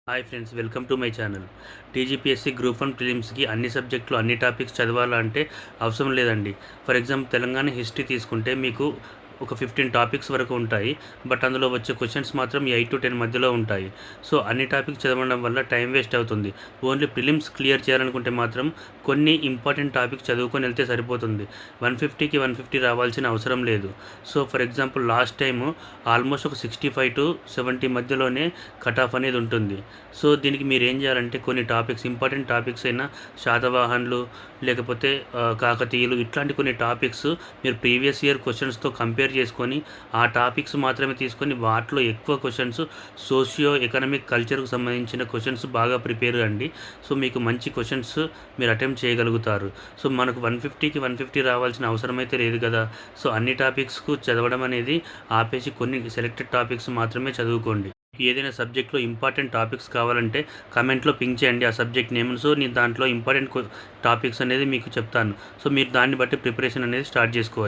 Hi friends, welcome to my channel. TGPSC group 1 ప్రిలిమ్స్‌కి అన్ని సబ్జెక్టులు, అన్ని టాపిక్స్ చదవాలా అంటే అవసరం లేదండి. ఫర్ ఎగ్జాంపుల్ తెలంగాణ హిస్టరీ తీసుకుంటే మీకు ఒక 15 టాపిక్స్ వరకు ఉంటాయి. బట్ అందులో వచ్చే క్వెషన్స్ మాత్రం 8-10 మధ్యలో ఉంటాయి. సో అన్ని టాపిక్స్ చదవడం వల్ల టైం వేస్ట్ అవుతుంది. ఓన్లీ ప్రిలిమ్స్ క్లియర్ చేయాలనుకుంటే మాత్రం కొన్ని ఇంపార్టెంట్ టాపిక్స్ చదువుకొని వెళ్తే సరిపోతుంది. 150కి 150 రావాల్సిన అవసరం లేదు. So for example last time almost ఒక 65-70 మధ్యలోనే కట్ ఆఫ్ అనేది ఉంటుంది. సో దీనికి మీరు ఏం చేయాలంటే కొన్ని టాపిక్స్, ఇంపార్టెంట్ టాపిక్స్ అయినా శాతవాహనులు, లేకపోతే కాకతీయులు, ఇట్లాంటి కొన్ని టాపిక్స్ మీరు ప్రీవియస్ ఇయర్ క్వశ్చన్స్తో కంపేర్ చేసుకొని ఆ టాపిక్స్ మాత్రమే తీసుకొని వాటిలో ఎక్కువ క్వశ్చన్స్ సోషియో ఎకనామిక్ కల్చర్కు సంబంధించిన క్వశ్చన్స్ బాగా ప్రిపేర్ అండి. సో మీకు మంచి క్వశ్చన్స్ మీరు అటెంప్ట్ చేయగలుగుతారు. సో మనకు 150కి 150 రావాల్సిన అవసరం అయితే లేదు కదా. సో అన్ని టాపిక్స్కు చదవడం అనేది ఆపేసి కొన్ని సెలెక్టెడ్ టాపిక్స్ మాత్రమే చదువుకోండి. ఏదైనా సబ్జెక్ట్లో ఇంపార్టెంట్ టాపిక్స్ కావాలంటే కమెంట్లో పింక్ చేయండి ఆ సబ్జెక్ట్ నేమ్. సో నేను దాంట్లో ఇంపార్టెంట్ టాపిక్స్ అనేది మీకు చెప్తాను. సో మీరు దాన్ని బట్టి ప్రిపరేషన్ అనేది స్టార్ట్ చేసుకోవచ్చు.